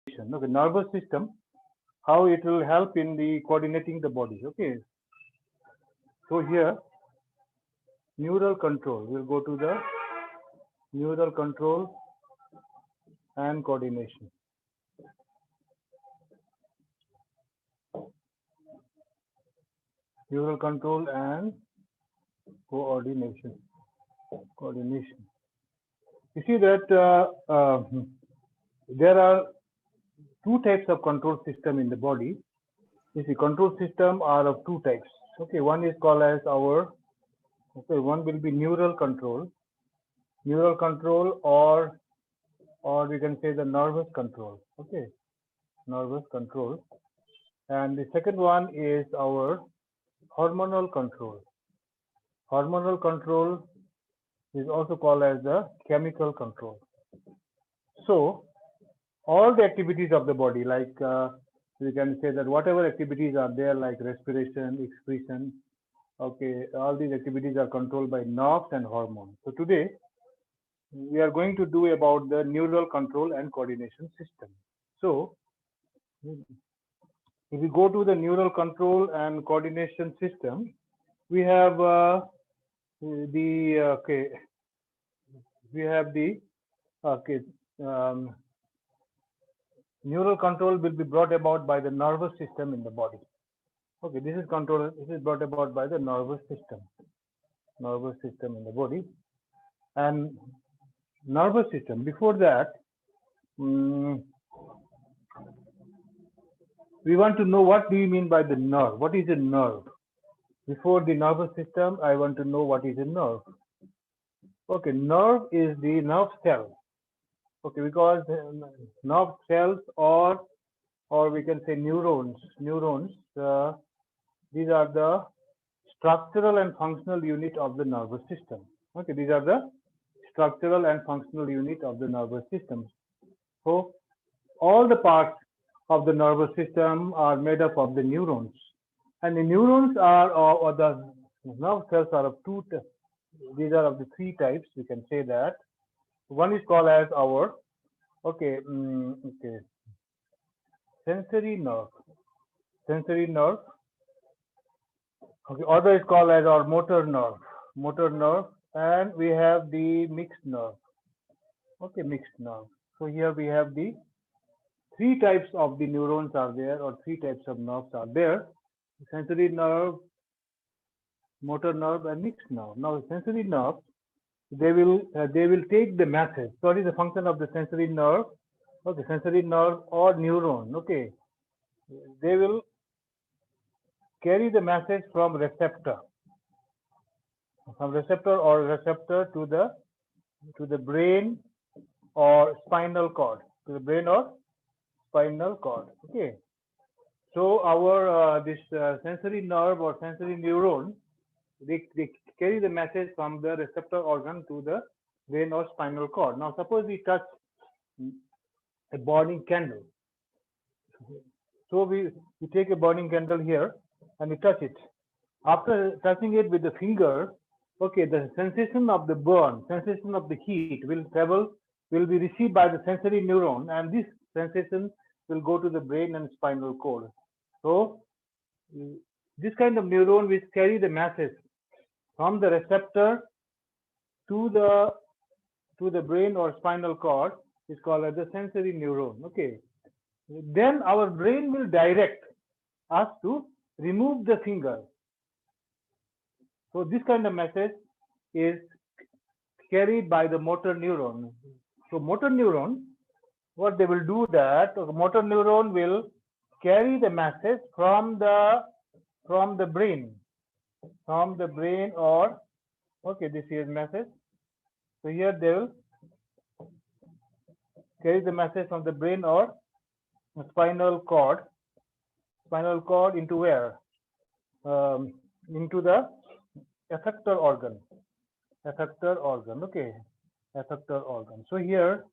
Okay, nervous system, how it will help in the coordinating the body. Okay, so here neural control. We'll go to the neural control and coordination. Neural control and coordination. Coordination. You see that there are two types of control system in the body. You see, control system are of two types. Okay, one is called as our. Okay, one will be neural control, or we can say the nervous control. Okay, nervous control, and the second one is our hormonal control. Hormonal control is also called as the chemical control. So all the activities of the body, like we can say that whatever activities are there, like respiration, excretion, okay, all these activities are controlled by nerves and hormones. So today we are going to do about the neural control and coordination system. So if we go to the neural control and coordination system, we have the okay, we have the okay. Um, Neural control will be brought about by the nervous system in the body. Okay, this is control. This is brought about by the nervous system in the body, and nervous system. Before that, um, we want to know what do you mean by the nerve. What is a nerve? Before the nervous system, I want to know what is a nerve. Okay, nerve is the nerve cell. Okay, because nerve cells or we can say neurons. These are the structural and functional unit of the nervous system. Okay, these are the structural and functional unit of the nervous system. So all the parts of the nervous system are made up of the neurons, and the neurons are or the nerve cells are of two. These are of the three types. We can say that one is called as our okay okay sensory nerve. Sensory nerve. Okay, other is called as our motor nerve. Motor nerve, and we have the mixed nerve. Okay, mixed nerve. So here we have the three types of the neurons are there, or three types of nerves are there: sensory nerve, motor nerve, and mixed nerve. Now, sensory nerve, they will take the message. What is the function of the sensory nerve? Okay, sensory nerve or neuron. Okay, they will carry the message from receptor to the brain or spinal cord, okay. So our this sensory nerve or sensory neuron, they carry the message from the receptor organ to the brain or spinal cord. Now suppose we touch a burning candle. So we take a burning candle here and we touch it. After touching it with the finger, okay, the sensation of the burn, sensation of the heat will be received by the sensory neuron, and this sensation will go to the brain and spinal cord. So this kind of neuron which carry the message from the receptor to the brain or spinal cord is called as the sensory neuron. Okay. Then our brain will direct us to remove the finger. So this kind of message is carried by the motor neuron. So motor neuron, what they will do that motor neuron will carry the message from the brain, or okay, this is message. So here they will carry the message from the brain or spinal cord into where? Into the effector organ. Okay, effector organ. So here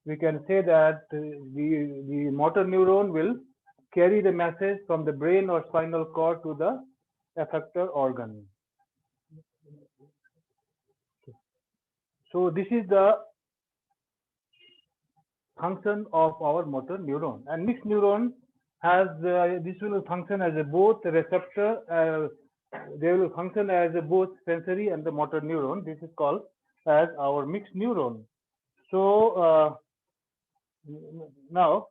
we can say that the motor neuron will carry the message from the brain or spinal cord to the effector organ. So this is the function of our motor neuron. And mixed neuron has this will function as a both receptor. They will function as a both sensory and the motor neuron. This is called as our mixed neuron. So now,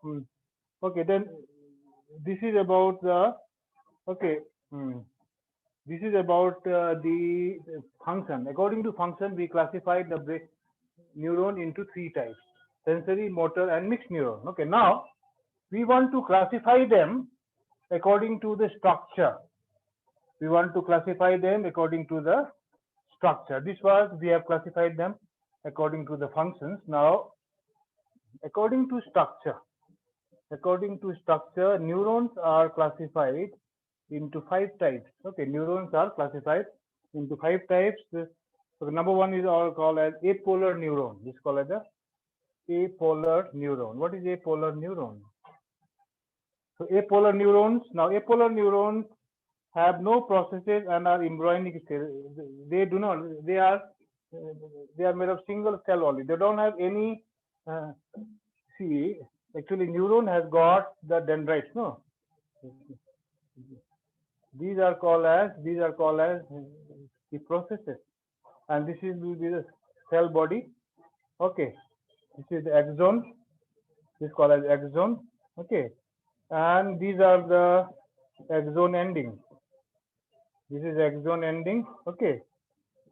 okay, then this is about the okay. This is about the function. According to function, we classified the neuron into three types: sensory, motor, and mixed neuron. Okay, now we want to classify them according to the structure. We want to classify them according to the structure. This was, we have classified them according to the functions. Now, according to structure, neurons are classified into 5 types. Okay, neurons are classified into 5 types. So the number one is all called as apolar neuron. This is called as a apolar neuron. What is apolar neuron? So apolar neurons. Now apolar neurons have no processes and are embryonic stage. They do not. They are made of single cell only. They don't have any. See, actually, neuron has got the dendrites. No. These are called as the processes, and this is the cell body. Okay, this is the axon. This is called as axon. Okay, and these are the axon endings. This is axon ending. Okay,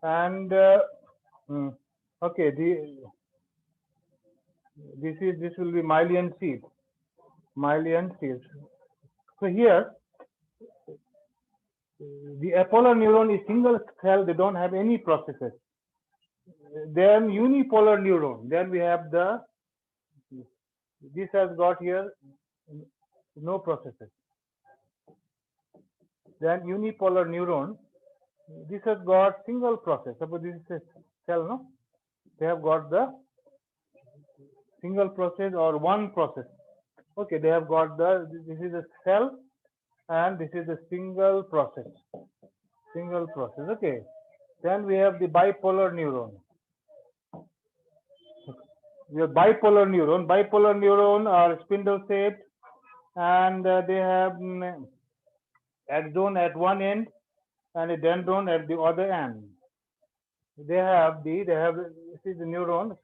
and okay, this will be myelin sheath. So here, the apolar neuron is single cell. They don't have any processes. Then unipolar neuron. Then we have this has got here no processes. Then unipolar neuron. This has got single process. Suppose this is a cell, no? They have got the single process or one process. Okay, they have got this is a cell and this is a single process. Okay. Then we have the bipolar neuron. We have bipolar neuron. Bipolar neuron are spindle shaped and they have axon at one end and a dendron at the other end. This is the neuron.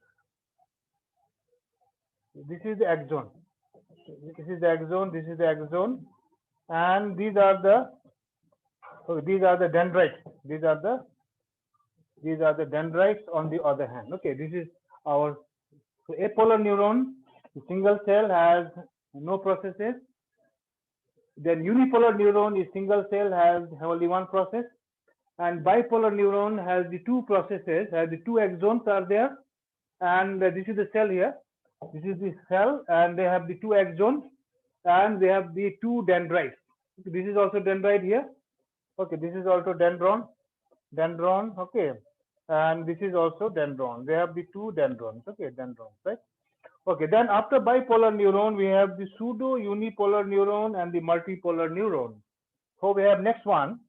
This is the axon. This is the axon, and these are the dendrites. These are the dendrites on the other hand. Okay, this is our apolar neuron. The single cell has no processes. Then unipolar neuron is single cell, has only one process, and bipolar neuron has the two processes, has the two axons are there, and this is the cell here. This is the cell, and they have the two axons, and they have the two dendrites. This is also dendrite here. Okay, this is also dendron. Okay, and this is also dendron. They have the two dendrons. Okay, dendrons, right? Okay, then after bipolar neuron, we have the pseudo unipolar neuron and the multipolar neuron. So we have next one.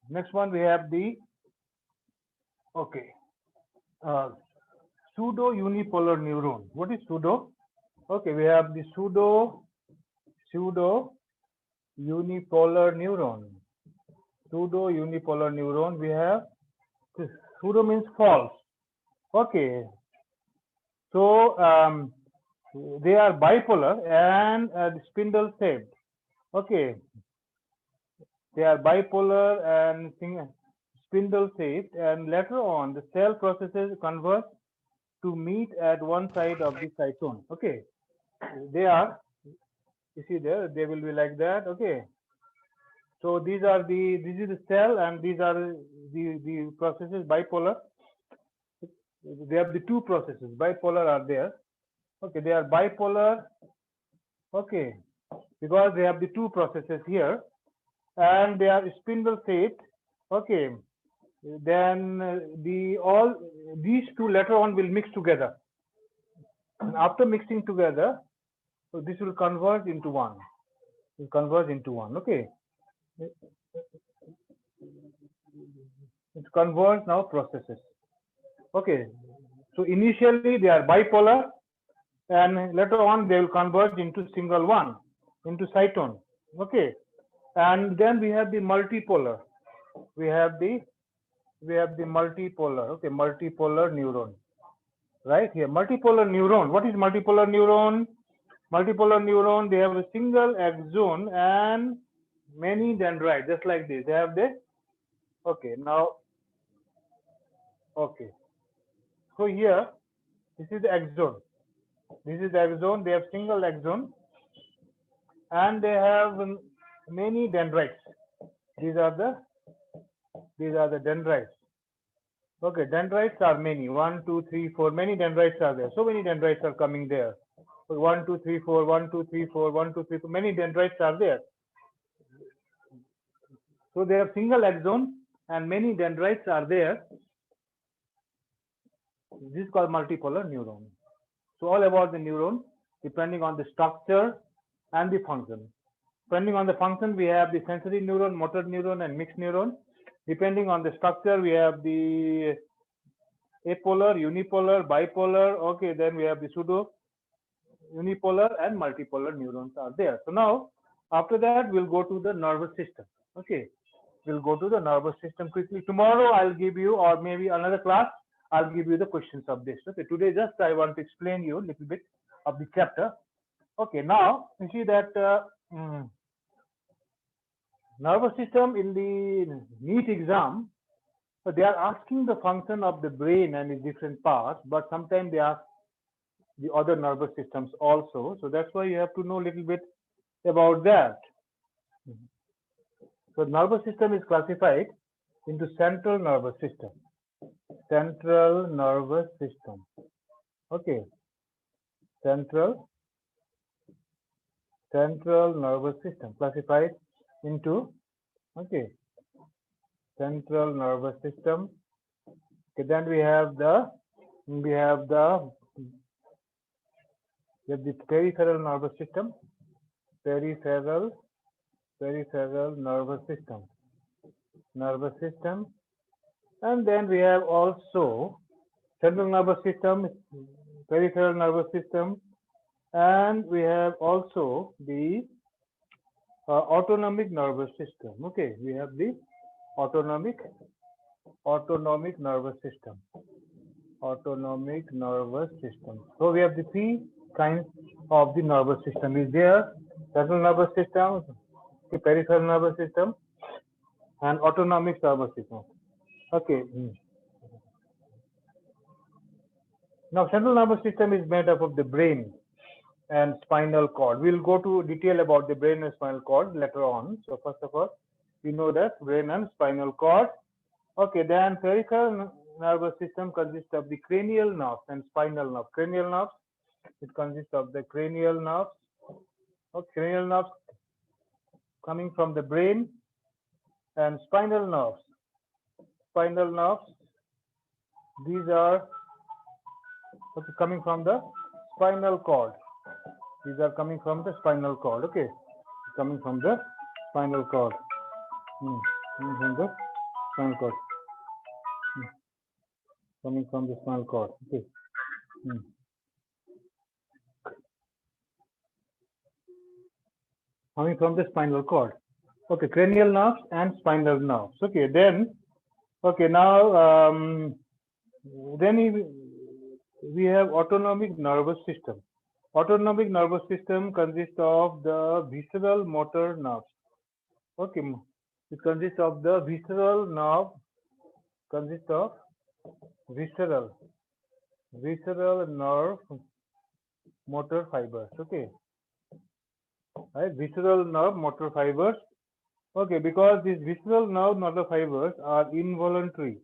Next one we have the pseudo unipolar neuron. What is pseudo? Okay, we have the pseudo unipolar neuron. Pseudo unipolar neuron. We have pseudo means false. Okay. So they are bipolar and spindle shaped. Okay. They are bipolar and spindle shaped, and later on the cell processes converge to meet at one side of the cytosol. Okay. They are, you see there, they will be like that. Okay. So this is the cell, and these are the processes bipolar. They have the two processes. Bipolar are there. Okay, they are bipolar. Okay, because they have the two processes here, and they are spindle shaped. Okay, then all these two later on will mix together. And after mixing together, so this will converge into one. Okay. It converts now processes. Okay. So initially they are bipolar, and later on they will converge into single one, into cytone. Okay, and then we have the multipolar. We have the multipolar. Okay, multipolar neuron. Right here, multipolar neuron. What is multipolar neuron? Multipolar neuron, they have a single axon and many dendrites, just like this. They have the, okay, now, okay. So here, this is the axon. This is the axon. They have single axon and they have many dendrites. These are the dendrites. Okay, dendrites are many. 1, 2, 3, 4. Many dendrites are there. So many dendrites are coming there. 1, 2, 3, 4. 1, 2, 3, 4. 1, 2, 3, 4. Many dendrites are there. So they have single axon and many dendrites are there. This is called multipolar neuron. So all about the neuron, depending on the structure and the function. Depending on the function, we have the sensory neuron, motor neuron, and mixed neuron. Depending on the structure, we have the apolar, unipolar, bipolar. Okay, then we have the pseudo unipolar and multipolar neurons are there. So now, after that, we'll go to the nervous system. Okay, we'll go to the nervous system quickly. Tomorrow, I'll give you, or maybe another class, I'll give you the questions of this. Okay, today just I want to explain you a little bit of the chapter. Okay, now you see that nervous system in the NEET exam, so they are asking the function of the brain and its different parts, but sometimes they ask the other nervous systems also. So that's why you have to know a little bit about that. So nervous system is classified into central nervous system. Central nervous system. Okay. Central nervous system classified into, okay, central nervous system. Okay, then we have the peripheral nervous system. Peripheral nervous system. And then we have also central nervous system, peripheral nervous system, and we have also the autonomic nervous system. Okay, we have the autonomic nervous system. Autonomic nervous system. So we have the three kinds of the nervous system. Is there central nervous system, the peripheral nervous system, and autonomic nervous system. Okay. Now, central nervous system is made up of the brain and spinal cord. We'll go to detail about the brain and spinal cord later on. So first of all, we know that brain and spinal cord. Okay, then peripheral nervous system consists of the cranial nerves and spinal nerves. Cranial nerves, it consists of the cranial nerves. Okay, cranial nerves coming from the brain, and spinal nerves. Spinal nerves, these are coming from the spinal cord. These are coming from the spinal cord. Okay, coming from the spinal cord. Coming from the spinal cord. Coming from the spinal cord. Okay. Coming from the spinal cord. Okay, cranial nerves and spinal nerves. Okay, then, okay, now, then we have autonomic nervous system. Autonomic nervous system consists of the visceral motor nerves. Okay, it consists of the visceral nerve, consists of visceral nerve motor fibers. Okay, right, visceral nerve motor fibers. Okay, because these visceral nerve motor fibers are involuntary.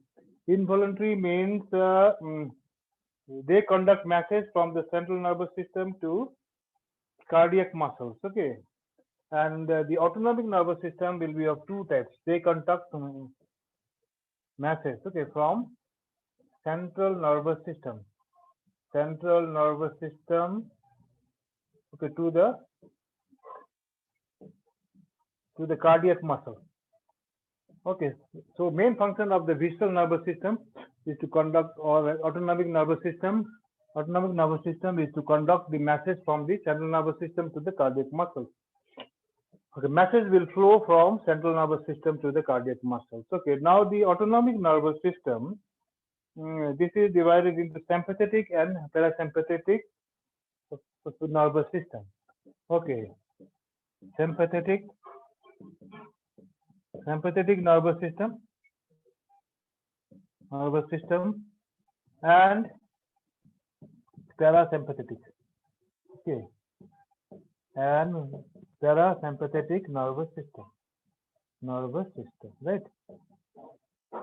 Involuntary means they conduct messages from the central nervous system to cardiac muscles. Okay, and the autonomic nervous system will be of two types. They conduct messages, okay, from central nervous system, okay, to the cardiac muscle. Okay, so main function of the visceral nervous system is to conduct, or autonomic nervous system. Autonomic nervous system is to conduct the message from the central nervous system to the cardiac muscles. Okay, message will flow from central nervous system to the cardiac muscles. Okay, now the autonomic nervous system, this is divided into sympathetic and parasympathetic nervous system. Okay, sympathetic nervous system and parasympathetic. Okay, and parasympathetic nervous system, right?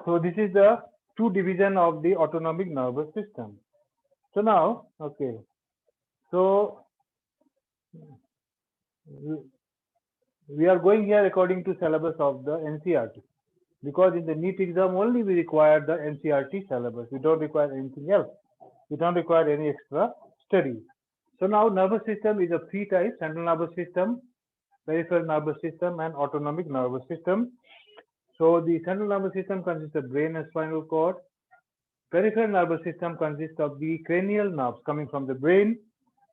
So this is the two division of the autonomic nervous system. So now, okay, so we are going here according to syllabus of the NCERT, because in the NEET exam only we require the NCERT syllabus. We don't require anything else. We don't require any extra studies. So now nervous system is of three types: central nervous system, peripheral nervous system, and autonomic nervous system. So the central nervous system consists of brain and spinal cord. Peripheral nervous system consists of the cranial nerves coming from the brain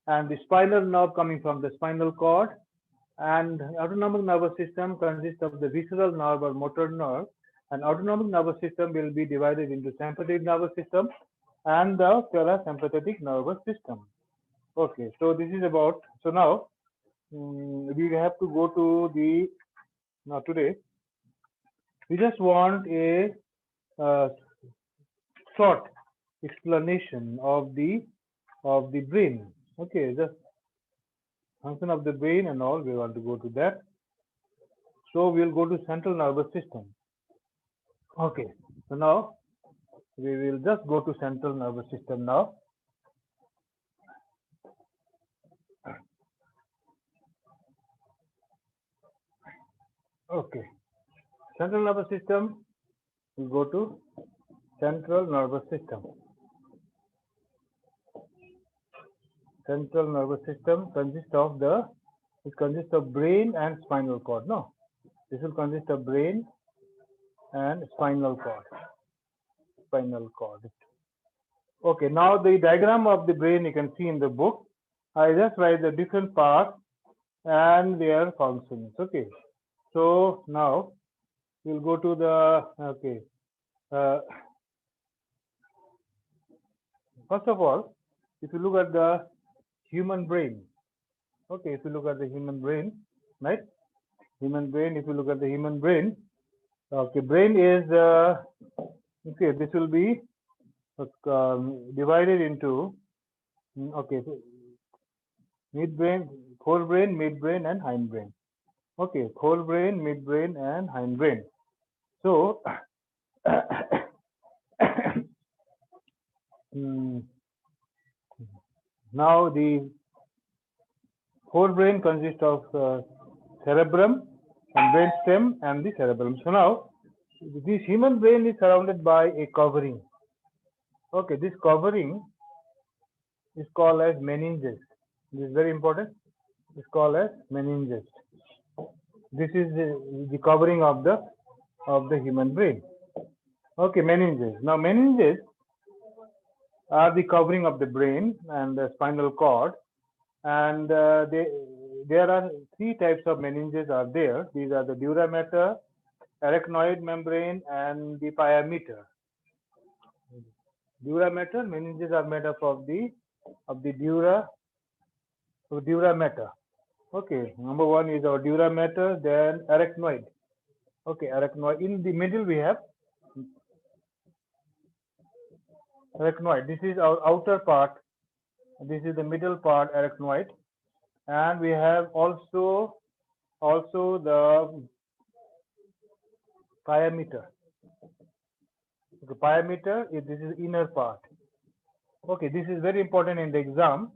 and the spinal nerve coming from the spinal cord. And autonomic nervous system consists of the visceral nerve or motor nerve. And autonomic nervous system will be divided into sympathetic nervous system and the parasympathetic nervous system. Okay, so this is about, so now we have to go to the, now today we just want a short explanation of the brain. Okay, just function of the brain and all, we want to go to that. So we'll go to central nervous system. Okay, so now we will just go to central nervous system now. Okay, central nervous system, we go to central nervous system. Central nervous system consists of brain and spinal cord. No, this will consist of brain and spinal cord. Okay, now the diagram of the brain you can see in the book. I just write the different parts and their functions. Okay, so now we'll go to the, okay, first of all, if you look at the human brain, okay, if you look at the human brain, right? Human brain, if you look at the human brain, okay, brain is, okay, this will be divided into, okay, midbrain, forebrain, midbrain, and hindbrain. Okay, forebrain, midbrain, and hindbrain. So, now the forebrain consists of cerebrum and brainstem and the cerebellum. So now this human brain is surrounded by a covering. Okay, this covering is called as meninges. This is very important. It's called as meninges. This is the covering of the human brain. Okay, meninges. Now meninges are the covering of the brain and the spinal cord, and there are three types of meninges are there. These are the dura mater, arachnoid membrane, and the pia mater. Dura mater, meninges are made up of the dura mater. Okay, number one is our dura mater, then arachnoid. Okay, arachnoid. In the middle we have arachnoid. This is our outer part. This is the middle part, arachnoid, and we have also the pia mater. The pia mater, this is inner part. Okay, this is very important in the exam.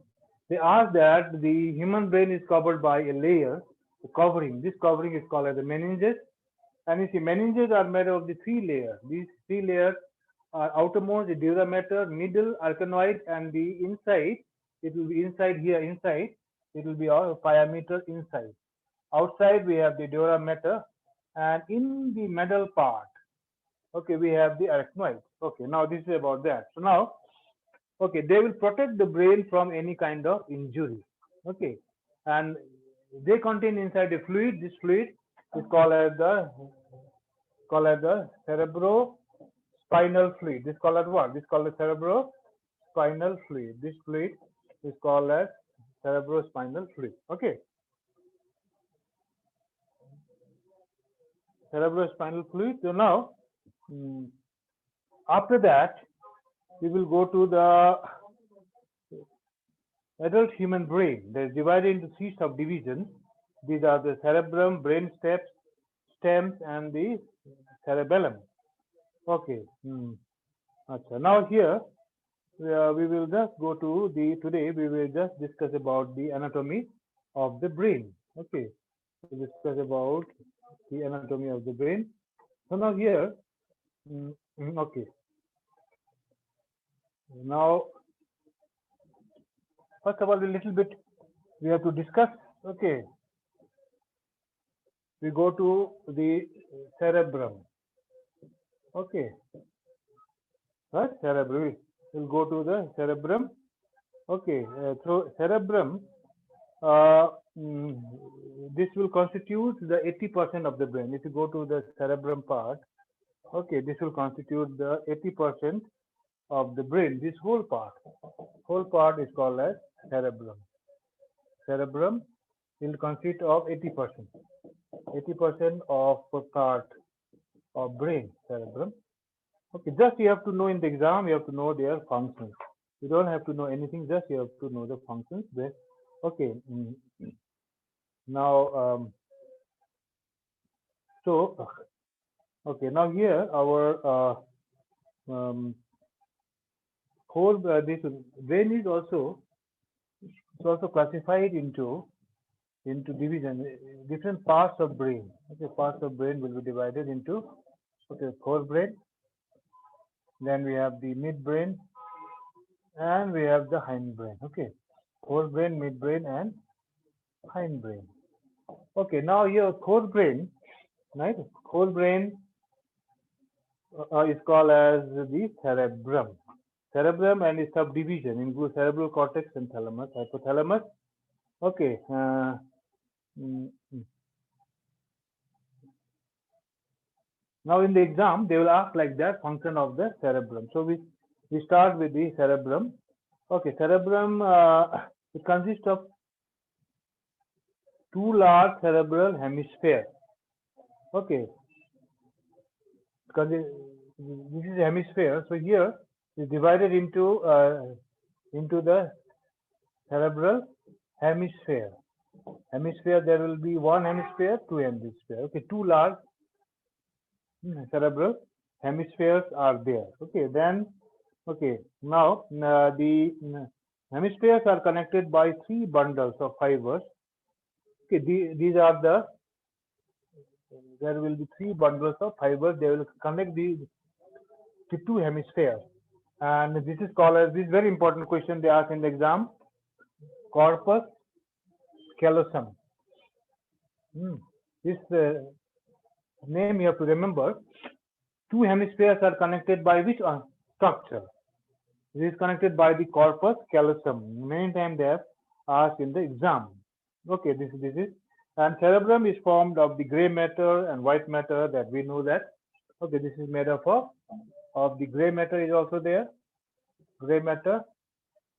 They ask that the human brain is covered by a layer, a covering. This covering is called as the meninges. And you see, meninges are made of the three layers. These three layers are outermost, the dura mater, middle, arachnoid, and the inside. It will be inside here, inside. It will be our pia mater inside. Outside, we have the dura mater. And in the middle part, Okay, we have the arachnoids. Okay, now this is about that. So now, okay, they will protect the brain from any kind of injury. Okay, and they contain inside a fluid. This fluid is called as the cerebrospinal fluid. This is called as what? This is called the cerebrospinal fluid. This fluid is called as cerebrospinal fluid. Okay, cerebrospinal fluid. So now, mm, after that, we will go to the adult human brain. They are divided into three subdivisions. These are the cerebrum, brain stems, and the cerebellum. Okay. Achha. Now here we will just go to the today we will just discuss about the anatomy of the brain. Okay. We discuss about the anatomy of the brain. So now here, okay. Now first of all, a little bit we have to discuss. Okay. We go to the cerebrum. Okay. Right? Cerebrum. We'll go to the cerebrum. Okay. So cerebrum, this will constitute the 80% of the brain. If you go to the cerebrum part, okay, this will constitute the 80% of the brain. This whole part is called as cerebrum. Cerebrum will consist of 80%. 80% of the part of brain, cerebrum. Okay, just you have to know in the exam, you have to know their functions. You don't have to know anything, just you have to know the functions. Okay, now, so, okay, now here our whole this brain is also classified into division, different parts of brain. Okay, parts of brain will be divided into forebrain. Then we have the midbrain, and we have the hindbrain. Okay, forebrain, midbrain, and hindbrain. Okay, now your forebrain, right? Forebrain is called as the cerebrum. Cerebrum and its subdivision include cerebral cortex and thalamus, hypothalamus. Okay. Now in the exam, they will ask like that function of the cerebrum. So we start with the cerebrum. Okay, cerebrum it consists of two large cerebral hemispheres. Okay, because this is a hemisphere. So here is divided into the cerebral hemisphere. Hemisphere, there will be one hemisphere, two hemisphere. Okay, two large cerebral hemispheres are there. Okay, then now the hemispheres are connected by three bundles of fibers. Okay, these are there will be three bundles of fibers. They will connect the two hemispheres, and this is called as, this very important question they ask in the exam, corpus callosum. This name you have to remember. Two hemispheres are connected by which structure? This is connected by the corpus callosum. Many times they have asked in the exam. Okay, this is, and cerebrum is formed of the gray matter and white matter, that we know that. Okay, this is made up of the gray matter is also there, gray matter,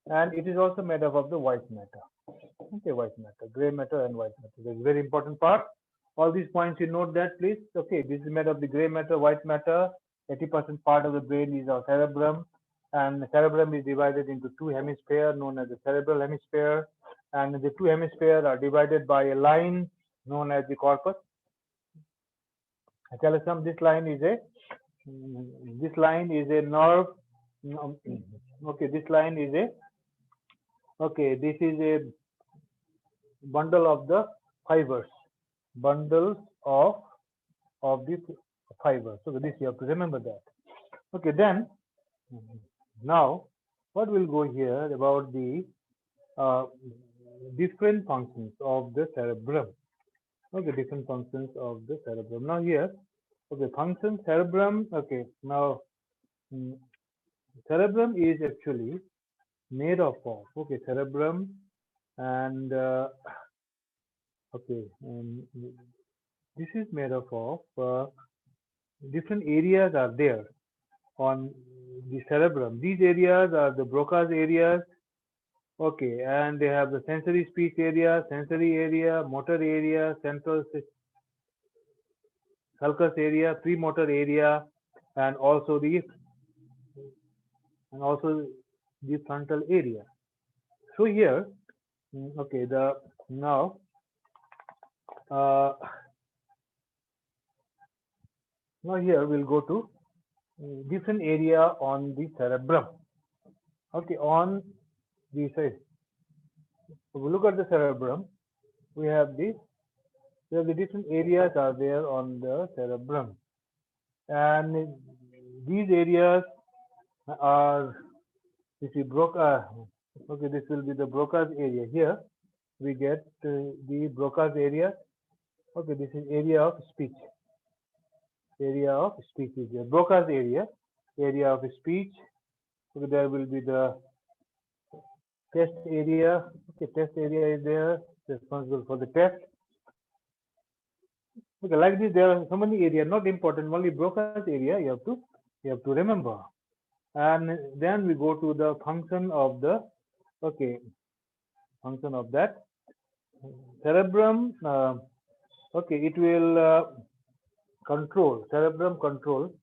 and it is also made up of the white matter. Okay, white matter, gray matter and white matter. This is very important part. All these points you note that, please. Okay, this is made of the gray matter, white matter. 80% part of the brain is our cerebrum, and the cerebrum is divided into two hemispheres known as the cerebral hemisphere, and the two hemispheres are divided by a line known as the corpus callosum. This line is a nerve. Okay, this line is this is a bundle of the fibers, bundles of the fibers. So this you have to remember that. Okay, then now what will go here about the different functions of the cerebrum. Okay, different functions of the cerebrum. Now here, Okay, function cerebrum. Okay, now mm, cerebrum is actually made of okay, cerebrum and okay, this is made up of different areas are there on the cerebrum. These areas are the Broca's areas. Okay, and they have the sensory speech area, sensory area, motor area, central sulcus area, premotor area, and also the frontal area. So here, okay, the now uh, now here we'll go to different area on the cerebrum. Okay, on the side, so we look at the cerebrum. We have the different areas are there on the cerebrum, and these areas are if we broke okay, this will be the Broca's area. Here we get the Broca's area. Okay, this is area of speech. Area of speech is here. Broca's area of speech. Okay, there will be the test area. Okay, test area is there, responsible for the test. Okay, like this, there are so many areas, not important. Only Broca's area you have to remember. And then we go to the function of the okay function of that cerebrum. Okay, it will control cerebrum control.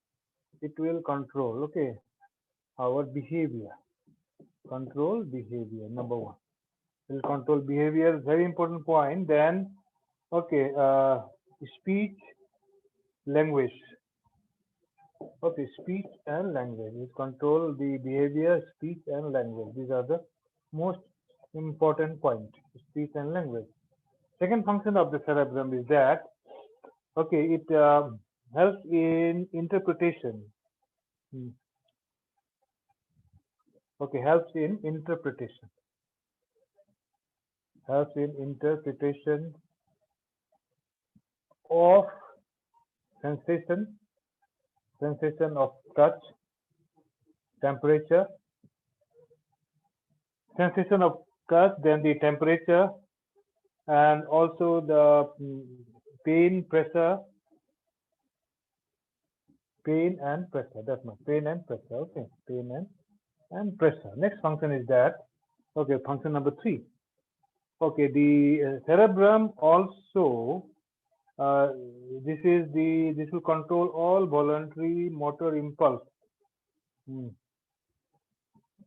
It will control okay our behavior. Control behavior. Number one, it will control behavior. Very important point. Then okay, speech, language. Okay, speech and language. It control the behavior, speech and language. These are the most important point. Speech and language. Second function of the cerebrum is that okay, it helps in interpretation. Hmm. Okay, helps in interpretation. Helps in interpretation of sensation, sensation of touch, temperature, sensation of touch, then the temperature, and also the pain, pressure, pain and pressure. That's much. Pain and pressure. Okay, pain and pressure. Next function is that okay, function number 3. Okay, the cerebrum also this will control all voluntary motor impulse.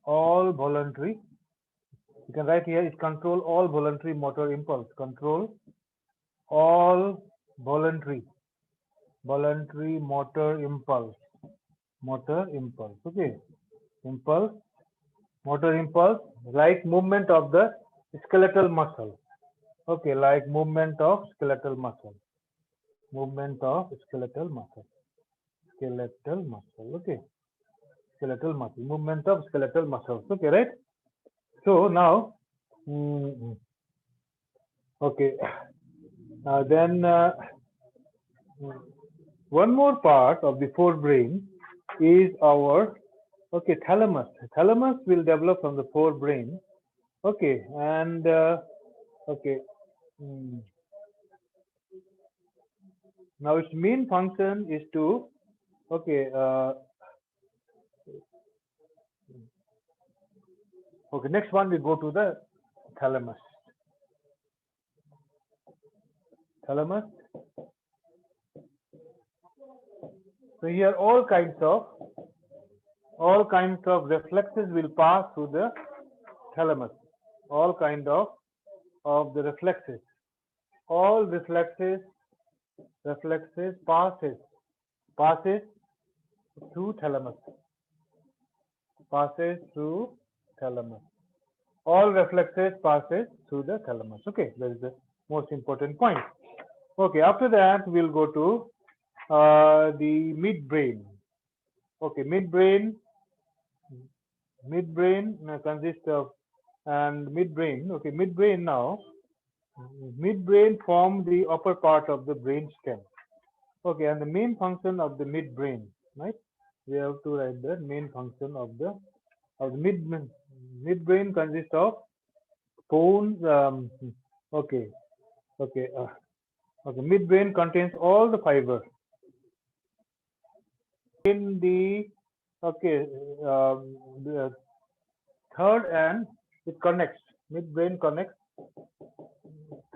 All voluntary. You can write here is control all voluntary motor impulse. Control all voluntary motor impulse. Motor impulse. Okay, impulse. Motor impulse like movement of the skeletal muscle. Okay, like movement of skeletal muscle. Movement of skeletal muscle. Skeletal muscle. Okay. Skeletal muscle. Movement of skeletal muscles. Okay, right? So now, okay. Then one more part of the forebrain is our okay thalamus. Thalamus will develop from the forebrain. Okay, and okay. Now its main function is to okay okay, next one we go to the thalamus. Thalamus. So here all kinds of reflexes will pass through the thalamus. All kind of the reflexes. All reflexes passes through thalamus. Passes through thalamus. All reflexes passes through the thalamus. Okay, that is the most important point. Okay, after that we'll go to the midbrain. Okay, midbrain consists of and midbrain. Okay, midbrain form the upper part of the brain stem. Okay, and the main function of the midbrain, right? We have to write the main function of the midbrain consists of pons. Okay, okay, okay. Midbrain contains all the fibers in the okay the third and it connects. Midbrain connects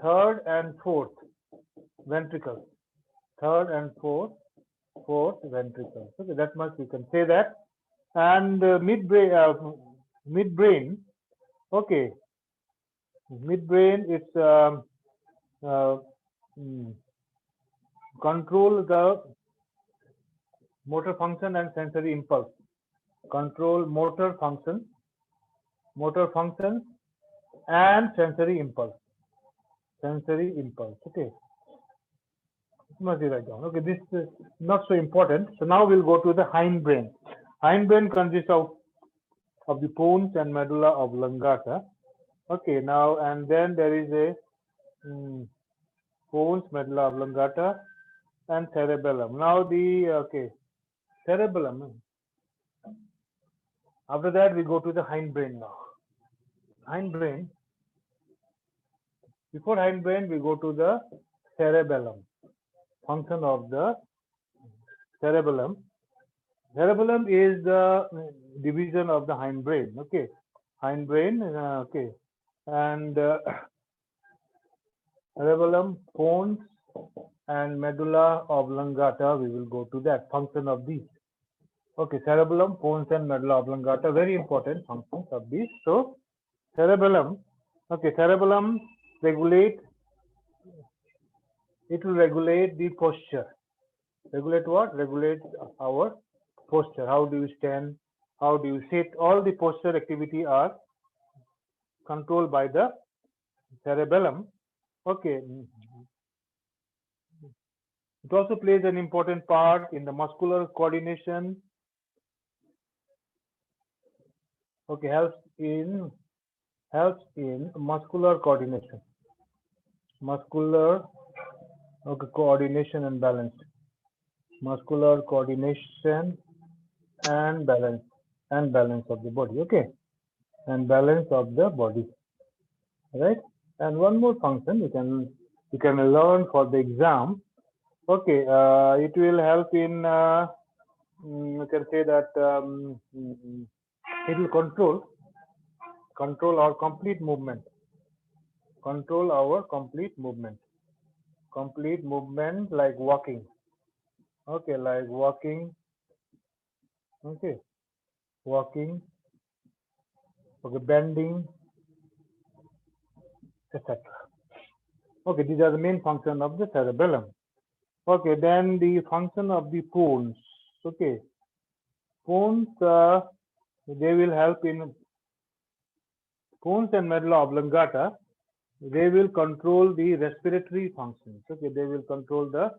third and fourth ventricles. Third and fourth ventricles. Okay, that much we can say that. And midbrain. Okay, midbrain it's uh, mm, control the motor function and sensory impulse. Control motor function and sensory impulse. Sensory impulse. Okay, must be write down. Okay, this is not so important. So now we'll go to the hindbrain. Hindbrain consists of the pons and medulla oblongata. Okay, now and then there is a pons, medulla oblongata, and cerebellum. Now the okay cerebellum. After that we go to the hindbrain now. Hindbrain. Before hindbrain we go to the cerebellum. Function of the cerebellum. Cerebellum is the division of the hindbrain. Okay, hindbrain. Okay, and cerebellum, pons, and medulla oblongata. We will go to that function of these. Okay, cerebellum, pons, and medulla oblongata. Very important functions of these. So, cerebellum. Okay, cerebellum regulate. It will regulate the posture. Regulate what? Regulate our posture. How do you stand? How do you sit? All the posture activity are controlled by the cerebellum. Okay. It also plays an important part in the muscular coordination. Okay, helps in muscular coordination. Muscular coordination and balance. Muscular coordination and balance of the body. Okay, and balance of the body. Right. And one more function you can learn for the exam. Okay, it will help in you can say that it will control our complete movement. Control our complete movement. Complete movement like walking. Okay, like walking. Okay, walking. Okay, bending, etc. Okay, these are the main function of the cerebellum. Okay, then the function of the pons. Okay, pons they will help in pons and medulla oblongata. They will control the respiratory functions. Okay, they will control the.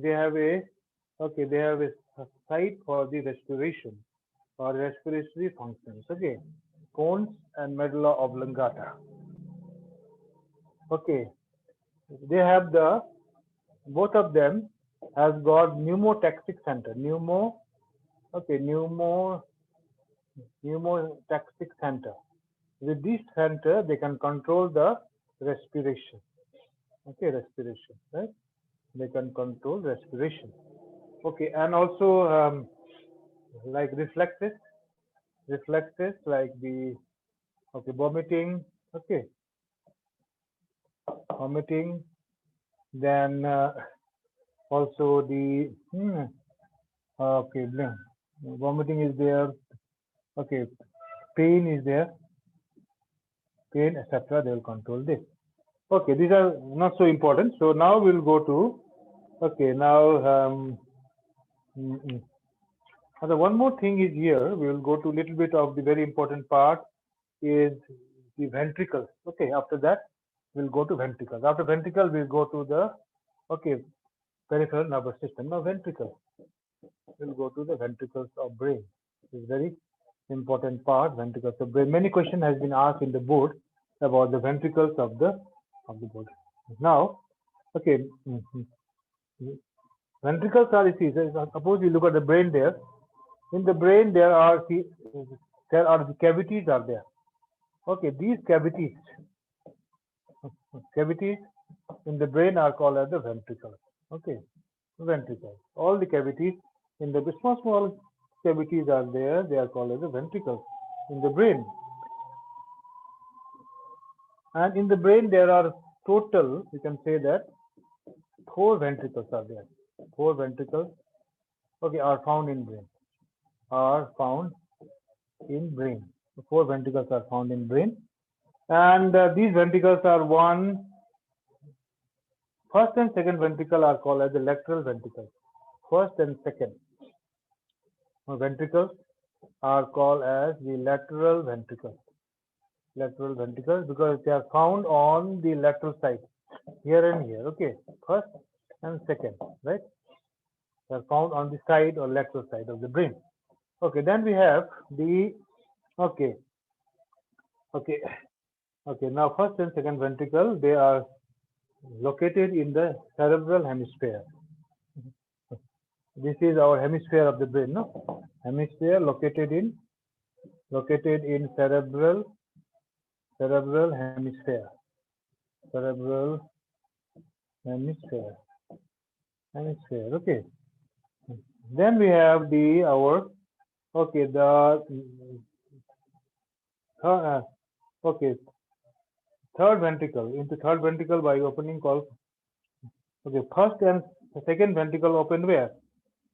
They have a site for the respiration or respiratory functions. Okay, pons and medulla oblongata. Okay, they have both of them has got pneumotaxic center. Pneumotaxic center. With this center, they can control the respiration. Okay, respiration, right? They can control respiration. Okay, and also like reflexes like the vomiting. Okay, vomiting. Then also the okay, vomiting is there. Okay, pain is there. Pain, etc. They will control this. Okay, these are not so important. So now we'll go to okay now. One more thing is here. We will go to a little bit of the very important part is the ventricles. Okay, after that we'll go to ventricles. After ventricle, we'll go to the peripheral nervous system. Now ventricles. We'll go to the ventricles of brain. This is very important part. Ventricles of brain. Many questions has been asked in the board about the ventricles of the body. Now, okay. Ventricles are, you see, suppose you look at the brain there. In the brain, there are the cavities are there. Okay, these cavities in the brain are called as the ventricles. Okay, ventricles. All the cavities in the small cavities are there. They are called as the ventricles in the brain. And in the brain, there are total, you can say that 4 ventricles are there. 4 ventricles, okay, are found in brain. Are found in brain. 4 ventricles are found in brain, and these ventricles are first and second ventricle are called as the lateral ventricles. First and second ventricles are called as the lateral ventricles. Lateral ventricles because they are found on the lateral side, here and here. Okay, first and second, right? They are found on the side or lateral side of the brain. Okay, then we have the okay. Now first and second ventricle, they are located in the cerebral hemisphere. This is our hemisphere of the brain, no? Hemisphere located in cerebral hemisphere. Cerebral hemisphere. Okay. Then we have the third ventricle. Into third ventricle by opening called first and second ventricle open where?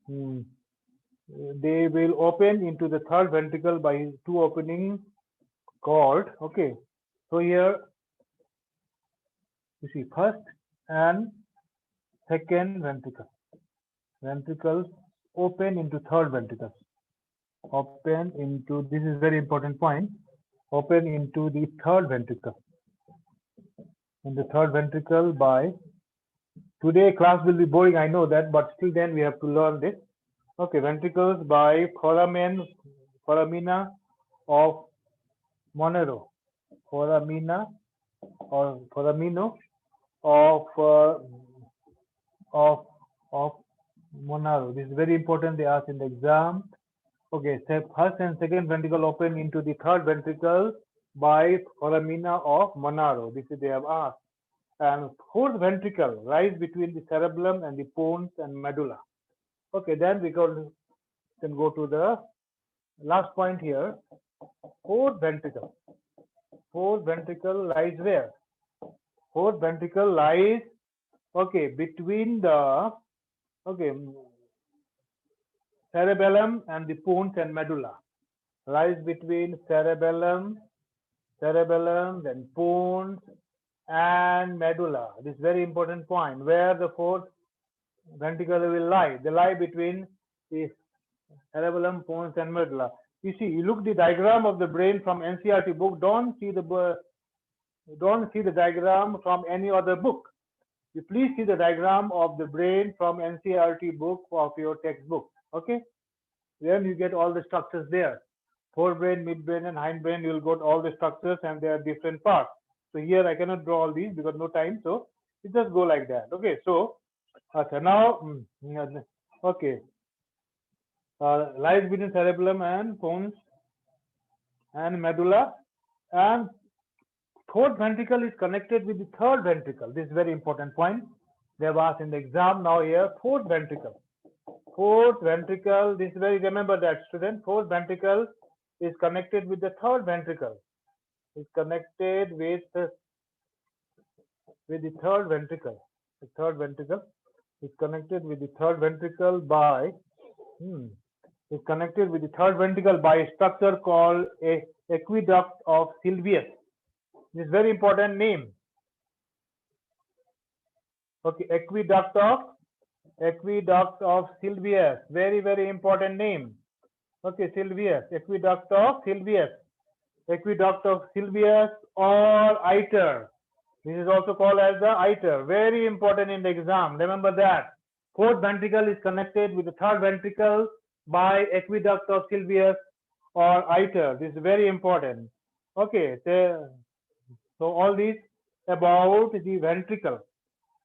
They will open into the third ventricle by 2 openings called so here you see first and second ventricles open into third ventricles. Open into, this is very important point, open into the third ventricle. In the third ventricle by, today class will be boring, I know that, but still then we have to learn this. Okay, ventricles by foramina of Monero. Foramino of Monaro. This is very important. They ask in the exam. Okay, so first and second ventricle open into the third ventricle by foramina of Monaro. This is they have asked. And fourth ventricle lies between the cerebellum and the pons and medulla. Okay, then we can go to the last point here. Fourth ventricle. Fourth ventricle lies where? Fourth ventricle lies between the cerebellum and the pons and medulla. Lies between cerebellum, then pons and medulla. This is very important point. Where the fourth ventricle will lie? They lie between the cerebellum, pons and medulla. You see, you look the diagram of the brain from NCERT book. Don't see the diagram from any other book. You please see the diagram of the brain from NCERT book of your textbook. Okay, then you get all the structures there. Forebrain, midbrain, and hindbrain. You will got all the structures, and there are different parts. So here I cannot draw all these because no time. So it just go like that. Okay, so now lies between cerebellum and pons and medulla, and fourth ventricle is connected with the third ventricle. This is very important point. They have asked in the exam. Now here, fourth ventricle. Fourth ventricle. This is very, remember that, student. Fourth ventricle is connected with the third ventricle. Is connected with the third ventricle. The third ventricle is connected with the third ventricle by is connected with the third ventricle by a structure called a aqueduct of Sylvius. This is very important name. Okay, aqueduct of Sylvius. Very, very important name. Okay, Sylvius. Aqueduct of Sylvius. Aqueduct of Sylvius or iter. This is also called as the iter. Very important in the exam. Remember that. Fourth ventricle is connected with the third ventricle by aqueduct of Sylvius or iter. This is very important. Okay, so all these about the ventricle,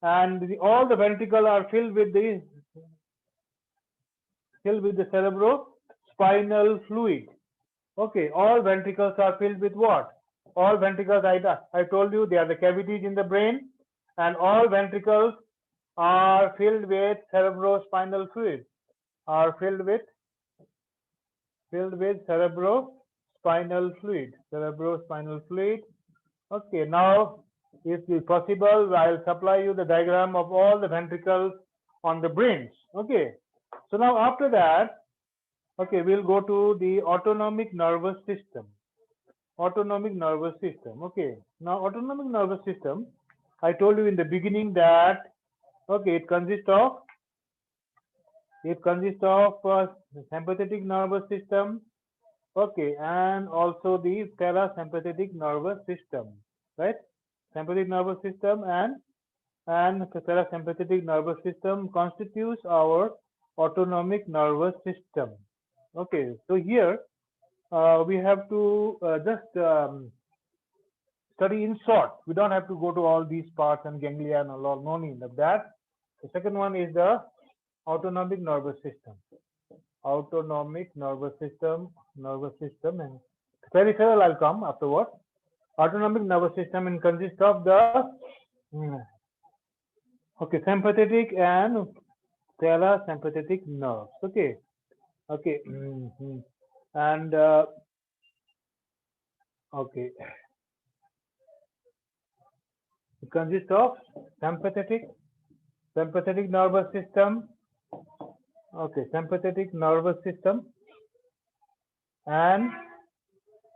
and all the ventricle are filled with the filled with the cerebrospinal fluid. Okay, all ventricles are filled with what? All ventricles, I told you, they are the cavities in the brain, and all ventricles are filled with cerebrospinal fluid. Are filled with cerebrospinal fluid. Cerebrospinal fluid. Okay, now if it's possible, I'll supply you the diagram of all the ventricles on the brains. Okay, so now after that, okay, we'll go to the autonomic nervous system. Autonomic nervous system. Okay, now autonomic nervous system, I told you in the beginning that okay, it consists of the sympathetic nervous system, okay, and also the parasympathetic nervous system, right? Sympathetic nervous system and the parasympathetic nervous system constitutes our autonomic nervous system. Okay, so here we have to just study in short. We don't have to go to all these parts and ganglia and all, no need of that. The second one is the autonomic nervous system. Autonomic nervous system, and peripheral I'll come afterward. Autonomic nervous system and consists of the okay, sympathetic and parasympathetic nerves. Okay, okay, and okay, it consists of sympathetic nervous system. Okay, sympathetic nervous system and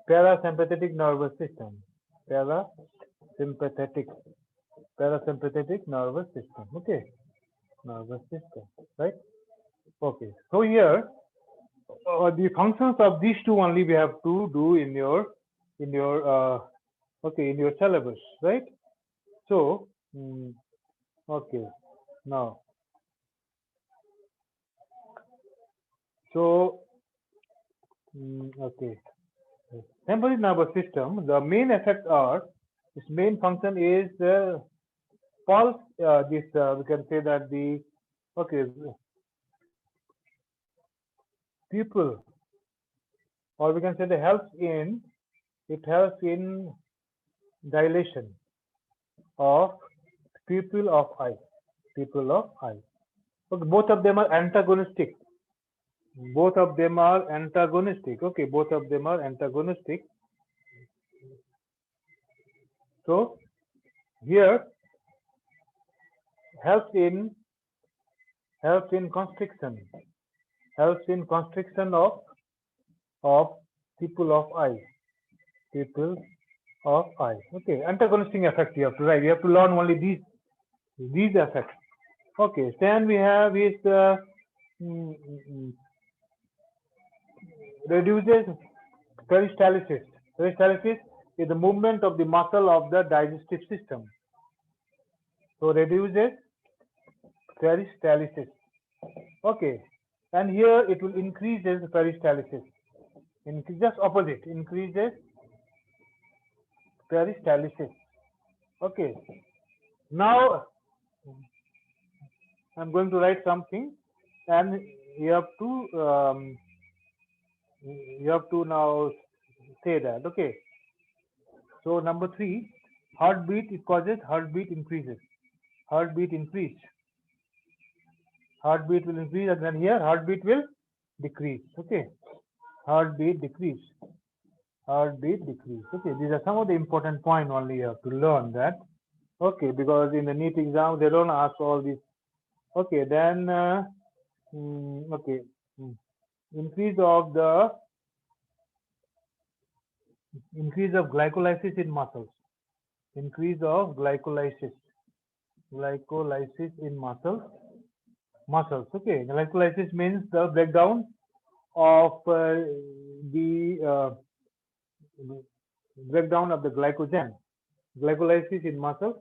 parasympathetic nervous system. Parasympathetic nervous system. Okay, nervous system, right? Okay, so here the functions of these two only we have to do in your okay, in your syllabus, right? So okay, now so okay, sympathetic nervous system, the main effect are, its main function is the pulse, this we can say that the okay, people, or we can say it helps in dilation of pupil of eye. Okay, both of them are antagonistic. Okay, both of them are antagonistic. So here helps in constriction of pupil of eye. Okay, antagonistic effect you have to write. You have to learn only these effects. Okay, then we have is reduces peristalsis. Peristalsis is the movement of the muscle of the digestive system. So reduces peristalsis. Okay, and here it will increases peristalsis. Just opposite, increases peristalsis. Okay, now I'm going to write something, and you have to now say that. Okay, so number 3, heartbeat, it causes heartbeat increases. Heartbeat will increase, and then here heartbeat will decrease. Okay, heartbeat decrease. Okay, these are some of the important points only you have to learn that. Okay, because in the NEET exam they don't ask all these. Okay, then okay, increase of glycolysis in muscles. Increase of glycolysis in muscles. Okay, glycolysis means the breakdown of the glycogen. Glycolysis in muscles.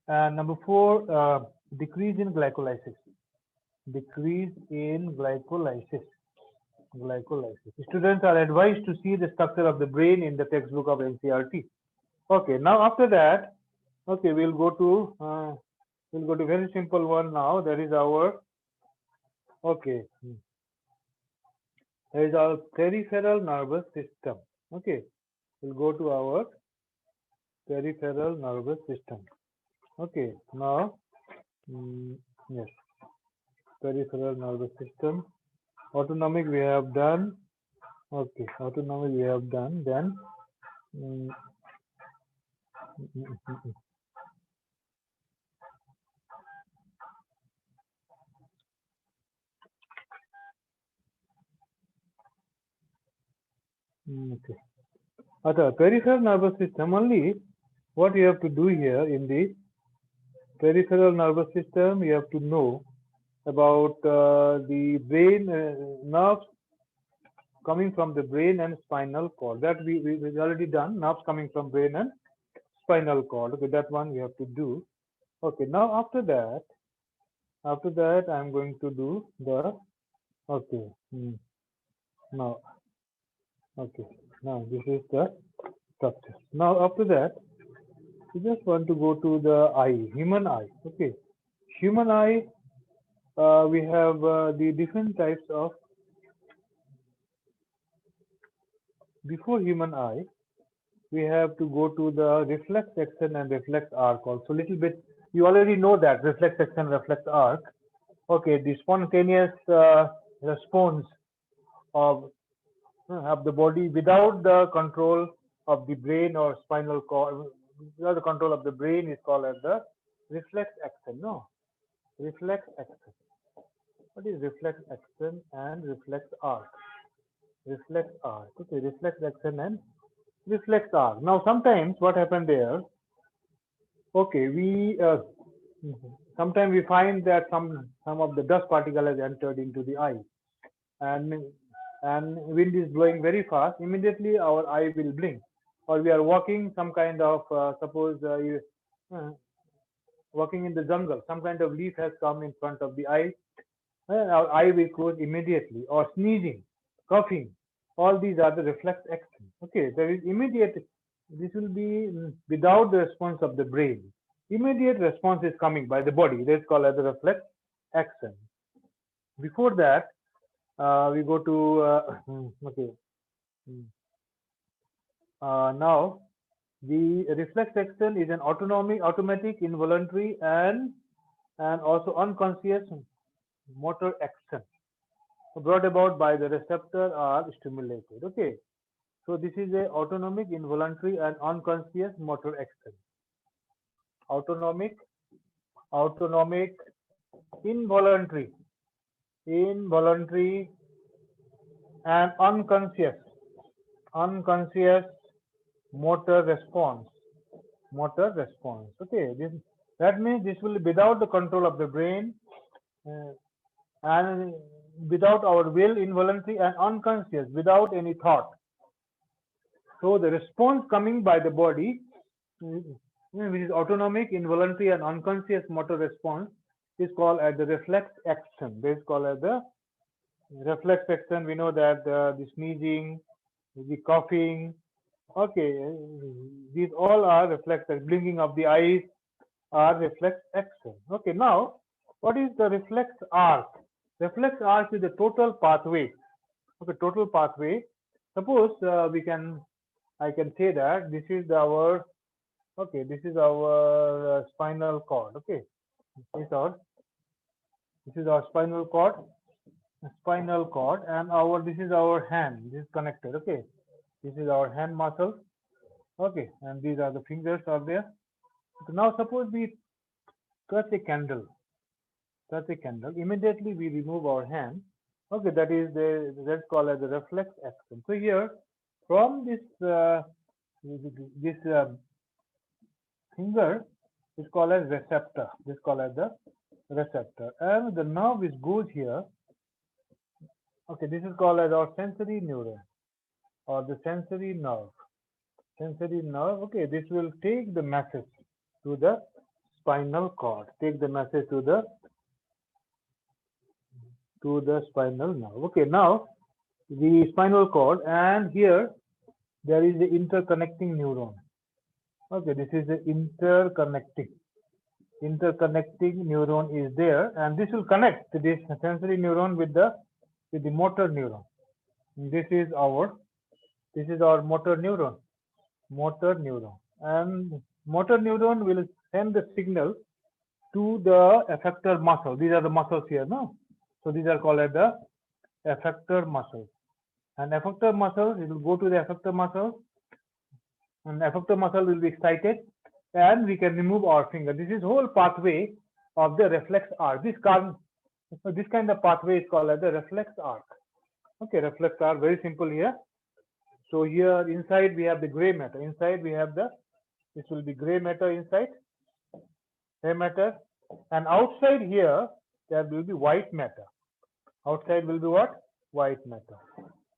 And number 4, decrease in glycolysis. Students are advised to see the structure of the brain in the textbook of NCERT. Okay, now after that, okay, we'll go to very simple one now. That is our okay. There is our peripheral nervous system. Okay, we'll go to our peripheral nervous system. Okay, now, yes, peripheral nervous system. Autonomic we have done. Okay, autonomic we have done. Then, mm, mm, mm, mm, okay. Peripheral nervous system only. What you have to do here in the peripheral nervous system, you have to know about the brain nerves coming from the brain and spinal cord. That we've already done. Nerves coming from brain and spinal cord. Okay, that one we have to do. Okay, now after that I'm going to do the okay. Now okay. Now this is the structure. Now after that, we just want to go to the eye, human eye. Okay, human eye. We have the different types of before human eye. We have to go to the reflex action and reflex arc also. Little bit. You already know that reflex action, reflex arc. Okay, the spontaneous response of the body without the control of the brain or spinal cord, without the control of the brain is called as the reflex action. No, reflex action. What is reflex action and reflex arc? Reflex arc. Okay, reflex action and reflex arc. Now, sometimes what happened there? Okay, we sometimes we find that some of the dust particle has entered into the eye, and wind is blowing very fast. Immediately, our eye will blink. Or we are walking some kind of suppose walking in the jungle, some kind of leaf has come in front of the eye, our eye will close immediately. Or sneezing, coughing, all these are the reflex action. Okay, there is immediate. This will be without the response of the brain. Immediate response is coming by the body. That's called as a reflex action. Before that, we go to okay. Now, the reflex action is an automatic, involuntary, and also unconscious motor action brought about by the receptor are stimulated. Okay, so this is a autonomic, involuntary, and unconscious motor action. Autonomic, involuntary, and unconscious motor response. Okay, that means this will be without the control of the brain and without our will, involuntary and unconscious, without any thought. So the response coming by the body, which is autonomic, involuntary, and unconscious motor response, is called as the reflex action. This is called as the reflex action. We know that the sneezing, the coughing, okay, these all are reflex. Blinking of the eyes are reflex action. Okay, now what is the reflex arc? Reflex arc is the total pathway. Okay, total pathway. Suppose I can say that this is our spinal cord. Okay, this is our spinal cord, and this is our hand. This is connected. Okay, this is our hand muscle. Okay, and these are the fingers are there. So now suppose we touch a candle. Immediately we remove our hand. Okay, that's called as the reflex action. So here, from this finger is called as receptor. This is called as the receptor, and the nerve which goes here. Okay, this is called as our sensory neuron or the sensory nerve. Okay, this will take the message to the spinal cord. Take the message to the spinal nerve. Okay, now the spinal cord, and here there is the interconnecting neuron. Okay, this is the interconnecting neuron is there, and this will connect this sensory neuron with the motor neuron. This is our motor neuron. Motor neuron. And motor neuron will send the signal to the effector muscle. These are the muscles here, no? So these are called as the effector muscles. And effector muscles, it will go to the effector muscle, and effector muscle will be excited, and we can remove our finger. This is whole pathway of the reflex arc. This kind of pathway is called as the reflex arc. Okay, reflex arc, very simple here. So here inside we have the gray matter. Inside we have this will be gray matter inside, gray matter, and outside here there will be white matter. Outside will be what? White matter.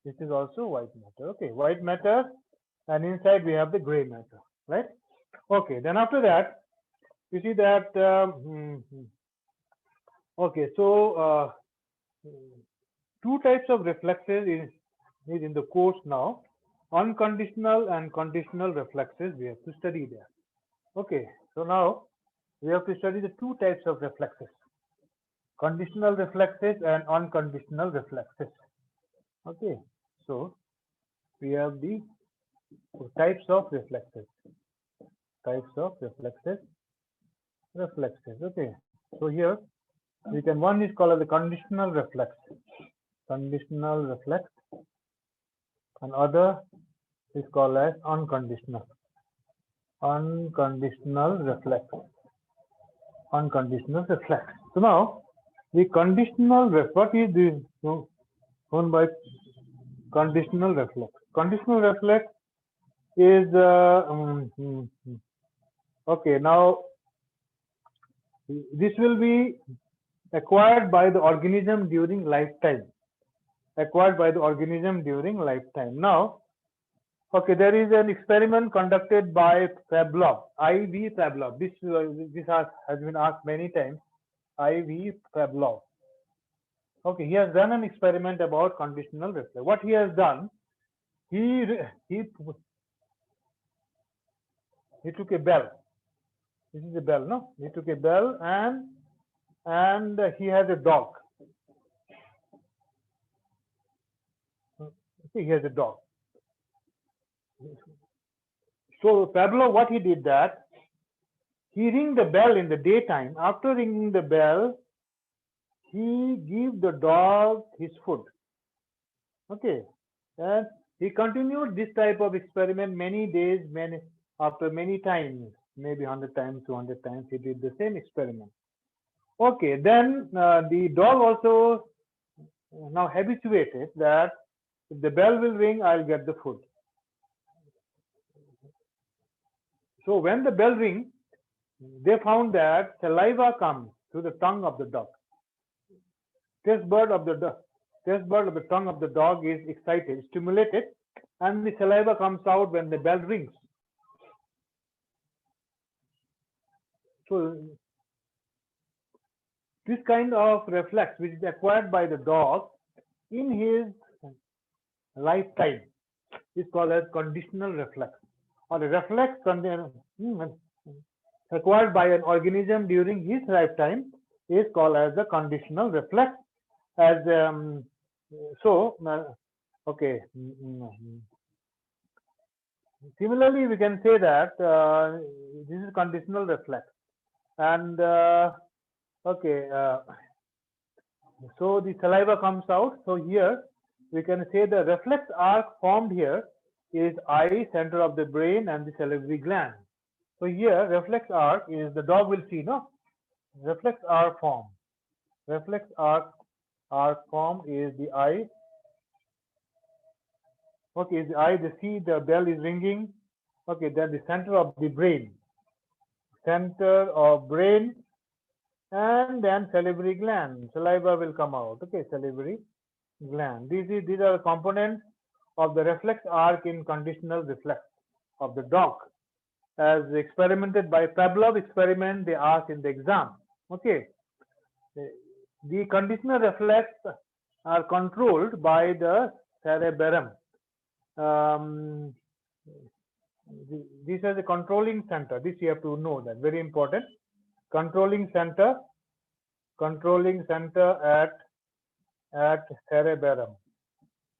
This is also white matter. Okay, white matter, and inside we have the gray matter, right? Okay, then after that, you see that. Okay, so two types of reflexes is in the course now. Unconditional and conditional reflexes we have to study there. Okay, so now we have to study the two types of reflexes: conditional reflexes and unconditional reflexes. Okay, so we have the types of reflexes. Types of reflexes. Okay, so here we can, one is called as the conditional reflex. Conditional reflex, and other is called as unconditional. Unconditional reflex. Unconditional reflex. So now the conditional reflex, what is this known by conditional reflex? Conditional reflex is okay, now this will be acquired by the organism during lifetime. Acquired by the organism during lifetime. Now, okay, there is an experiment conducted by Pavlov, I.V. Pavlov. This has been asked many times. I.V. Pavlov. Okay, he has done an experiment about conditional reflex. What he has done, he took a bell. This is a bell, no? He took a bell, and he has a dog. See, he has a dog. So Pavlov, what he did that, he ring the bell in the daytime. After ringing the bell, he give the dog his food. Okay, and he continued this type of experiment many days, after many times, maybe 100 times, 200 times. He did the same experiment. Okay, then the dog also now habituated that if the bell will ring, I'll get the food. So when the bell rings, they found that saliva comes through the tongue of the dog. Taste bud of the tongue of the dog is excited, stimulated, and the saliva comes out when the bell rings. So this kind of reflex, which is acquired by the dog in his lifetime, is called as conditional reflex, or a reflex acquired by an organism during his lifetime is called as the conditional reflex. As okay. Similarly, we can say that this is conditional reflex, and okay. So the saliva comes out. So here we can say the reflex arc formed here is eye, center of the brain, and the salivary gland. So here reflex arc is, the dog will see, no? Reflex arc form. Reflex arc form is the eye. Okay, is the eye, the see the bell is ringing. Okay, then the center of the brain. Center of brain, and then salivary gland. Saliva will come out. Okay, salivary gland. These are components of the reflex arc in conditional reflex of the dog, as experimented by Pavlov experiment they asked in the exam. Okay, the conditional reflex are controlled by the cerebellum. This is a controlling center. This you have to know, that very important. Controlling center at cerebellum.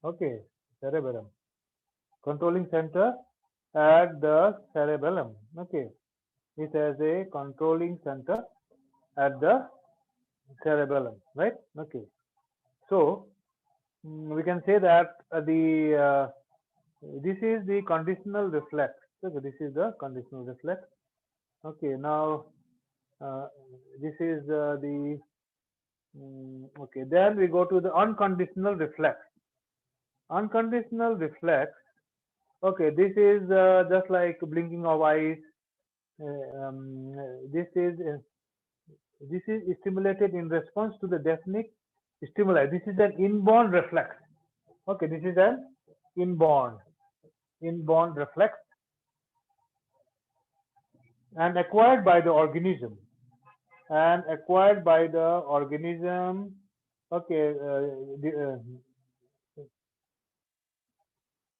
Okay, cerebellum. Controlling center at the cerebellum. Okay, it has a controlling center at the cerebellum, right? Okay, so we can say that this is the conditional reflex. Okay, this is the conditional reflex. Okay, now uh, this is okay. Then we go to the unconditional reflex. Unconditional reflex. Okay, this is just like blinking of eyes. Uh, um, this is uh, this is stimulated in response to the definite stimuli. This is an inborn reflex. Okay, this is an inborn reflex and acquired by the organism okay,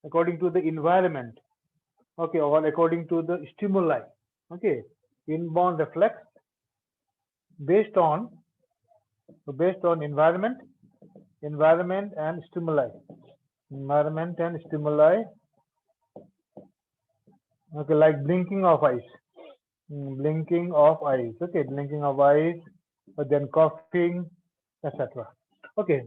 according to the environment, okay, or according to the stimuli. Okay, inborn reflex based on environment and stimuli. Okay, like blinking of eyes. Blinking of eyes. Okay, blinking of eyes, but then coughing, etc. Okay,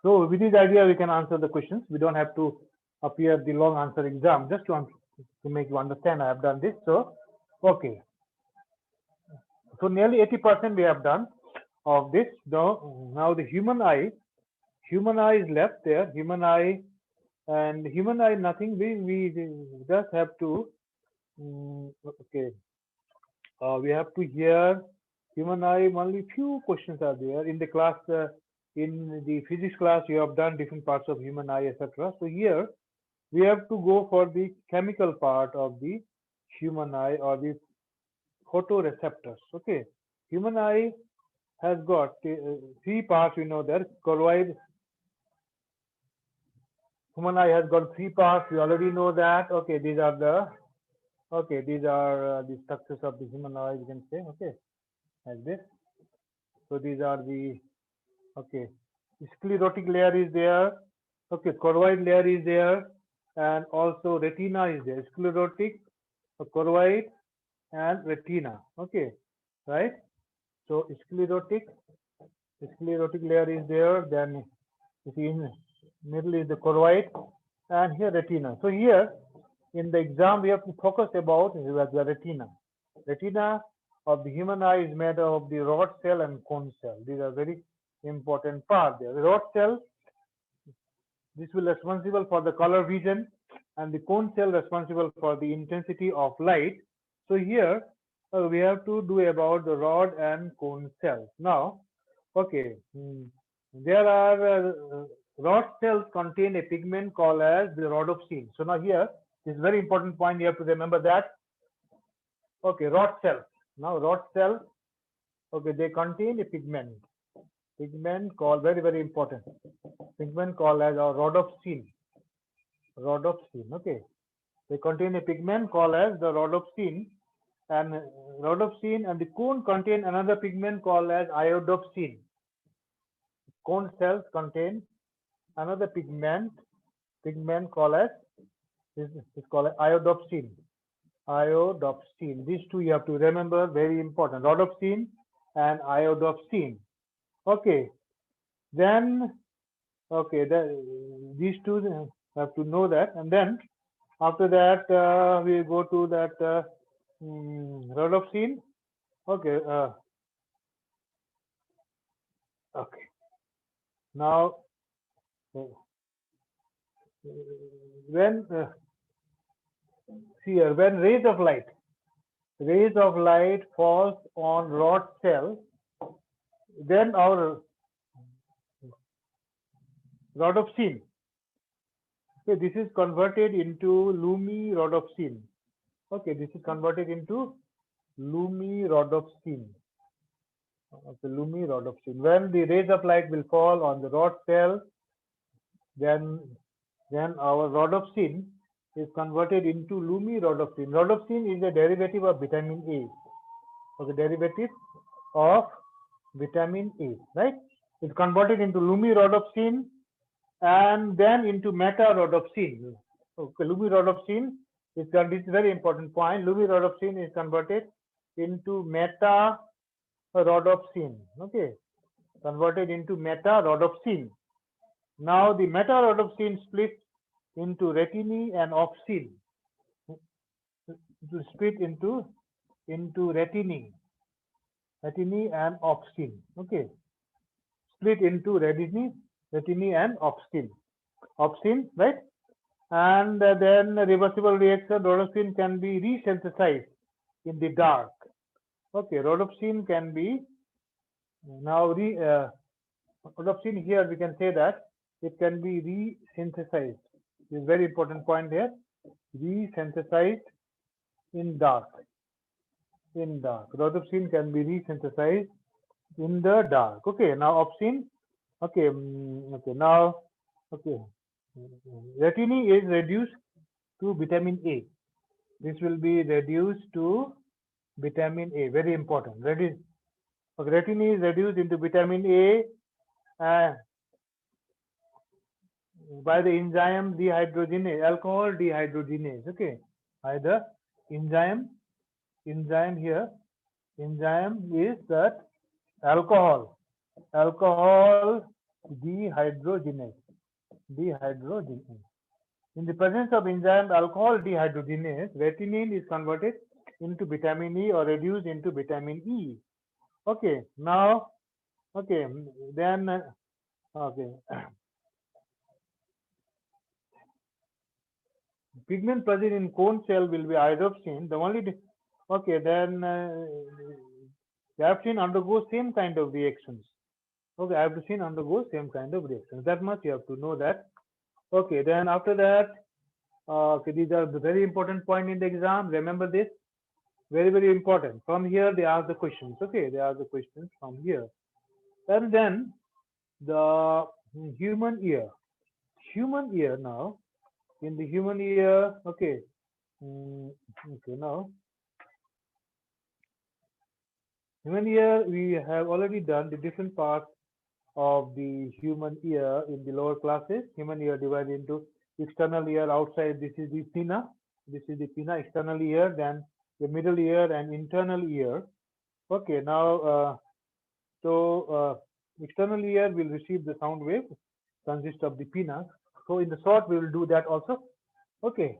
so with this idea, we can answer the questions. We don't have to appear the long answer exam. Just to make you understand, I have done this. So, okay. So nearly 80% we have done of this. Now the human eye is left there. Human eye, nothing. We just have to. Okay. We have to hear human eye. Only few questions are there in the class. In the physics class, you have done different parts of human eye, etc. So here we have to go for the chemical part of the human eye, or the photoreceptors. Okay, human eye has got three parts. We know that choroid. Human eye has got three parts. We already know that. Okay, these are the structures of the human eye. You can say, okay, like this. So these are the, okay, sclerotic layer is there. Okay, choroid layer is there, and also retina is there. Sclerotic, choroid, and retina. Okay, right? So sclerotic layer is there. Then you see in middle is the choroid, and here retina. So here in the exam we have to focus about the retina. Retina of the human eye is made of the rod cell and cone cell. These are very important part there. The rod cell, this will responsible for the color vision, and the cone cell responsible for the intensity of light. So here we have to do about the rod and cone cells. Now, okay, there are rod cells contain a pigment called as the rhodopsin. So now here is very important point. You have to remember that. Okay, rod cells. Now rod cells, okay, they contain a pigment called, very important, pigment called as a rhodopsin. Okay, they contain a pigment called as the rhodopsin, and the cone contain another pigment called as iodopsin. Cone cells contain another pigment called as is called iodopsin. These two you have to remember, very important. Rhodopsin and iodopsin. Okay, then okay, these two have to know that, and then after that we go to that rhodopsin. Okay, okay. Now when see here, when rays of light falls on rod cell, then our rhodopsin, okay, this is converted into lumirhodopsin. Okay, this is converted into lumirhodopsin. Okay, lumirhodopsin. When the rays of light will fall on the rod cell, then our rhodopsin is converted into lumirhodopsin. Rhodopsin is a derivative of vitamin A. Okay, derivative of vitamin A, right? It's converted into lumirhodopsin, and then into meta-rhodopsin. Okay, lumirhodopsin is this very important point. Lumirhodopsin is converted into meta-rhodopsin. Okay, converted into meta-rhodopsin. Now the meta-rhodopsin splits into retini and opsin. To split into retini and opsin. Okay, split into retini and opsin, right? And then reversible reaction, rhodopsin can be resynthesized in the dark. Okay, rhodopsin can be now rhodopsin here we can say that it can be resynthesized. This is very important point here. Resynthesized in dark. Rhodopsin can be resynthesized in the dark. Okay, now opsin. Okay, okay, now, okay, retini is reduced to vitamin A. This will be reduced to vitamin A. Very important. Okay, retini is reduced into vitamin A by the enzyme dehydrogenase, alcohol dehydrogenase. Okay, by the enzyme here. Enzyme is that alcohol dehydrogenase. In the presence of enzyme alcohol dehydrogenase, retinine is converted into vitamin E or reduced into vitamin E. Okay, now, okay, then, okay. Pigment present in cone cell will be iodopsin. The only, okay, then iodopsin undergoes same kind of reactions. Okay, iodopsin undergoes same kind of reactions. That much you have to know that. Okay, then after that, okay, these are the very important point in the exam. Remember this, very, very important. From here, they ask the questions. Okay, they ask the questions from here. And then the human ear. Human ear now. In the human ear, okay. Okay, now human ear, we have already done the different parts of the human ear in the lower classes. Human ear divided into external ear, outside. This is the pinna. This is the pinna, external ear, then the middle ear and internal ear. Okay, now external ear will receive the sound wave, consist of the pinna. So in the short, we will do that also. Okay,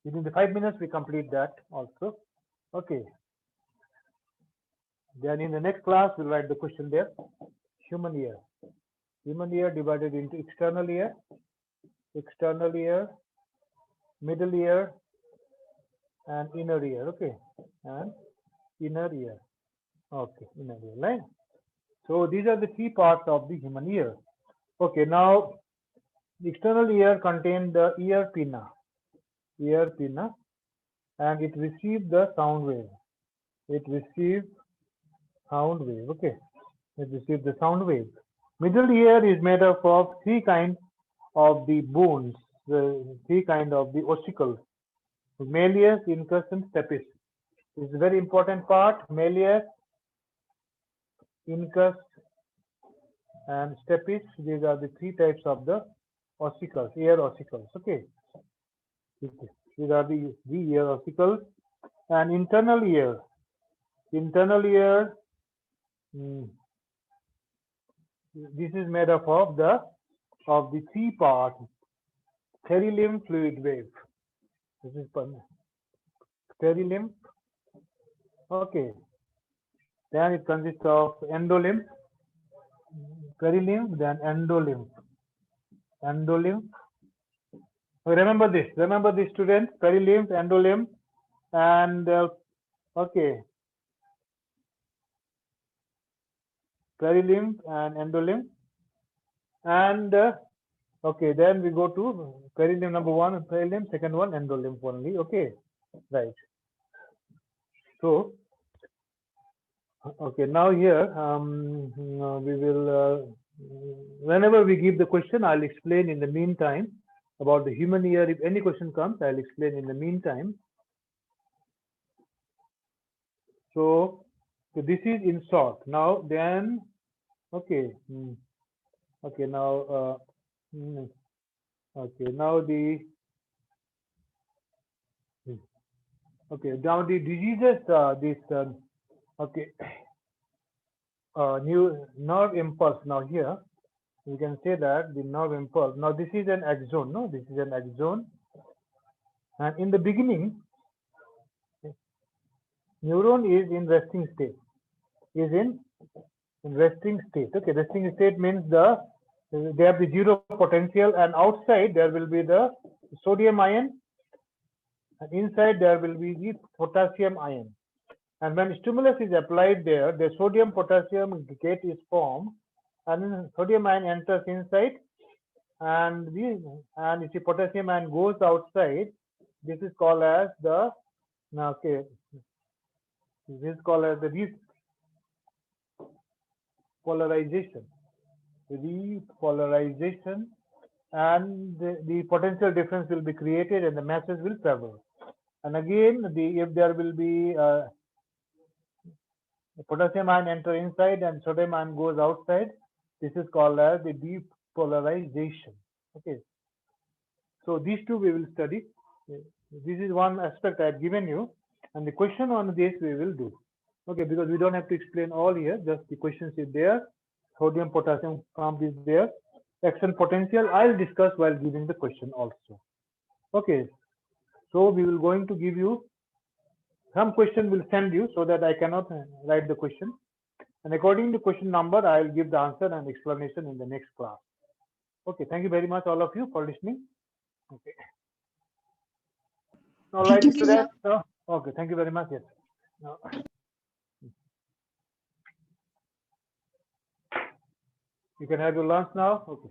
within the 5 minutes we complete that also. Okay, then in the next class we'll write the question there. Human ear divided into external ear, middle ear, and inner ear. Okay, and inner ear. Okay, inner ear, right? So these are the 3 parts of the human ear. Okay, now the external ear contains the ear pinna, and it receives the sound wave. It receives sound wave. Okay, it receives the sound wave. Middle ear is made up of 3 kinds of the bones, the 3 kinds of the ossicles: malleus, incus, and stapes. This is a very important part. Malleus, incus, and stapes. These are the 3 types of the ossicles, ear ossicles. Okay, these are the ear ossicles. And internal ear. This is made up of the 3 parts: perilymph, fluid wave. This is perilymph. Okay. Then it consists of endolymph, perilymph, then endolymph. Remember this, students: perilymph, endolymph, and okay, perilymph and endolymph, and okay, then we go to perilymph number 1, perilymph, second one endolymph only. Okay, right. So okay, now here we will whenever we give the question, I'll explain in the meantime about the human ear. If any question comes, I'll explain in the meantime. So this is in short. Now then, okay, okay, now Okay, now the diseases. Okay, new nerve impulse. Now here we can say that the nerve impulse. Now this is an axon. No, this is an axon, and in the beginning, neuron is in resting state. Is in resting state. Okay, resting state means they have the zero potential, and outside there will be the sodium ion, and inside there will be the potassium ion. And when stimulus is applied there, the sodium potassium gate is formed, and then sodium ion enters inside, and if the potassium ion goes outside, this is called as the this is called as the repolarization. Repolarization, and the potential difference will be created, and the masses will travel. And again, if there will be potassium ion enter inside and sodium ion goes outside, this is called as the depolarization. Okay, so these two we will study. This is one aspect I have given you, and the question on this we will do. Okay, because we don't have to explain all here, just the questions is there. Sodium potassium pump is there. Action potential I'll discuss while giving the question also. Okay, so we will going to give you some question, will send you so that I cannot write the question, and according to question number I will give the answer and explanation in the next class. Okay, thank you very much all of you for listening. Okay, all Thank right, you, students. sir. Okay, thank you very much. Yes. You can have your lunch now. Okay.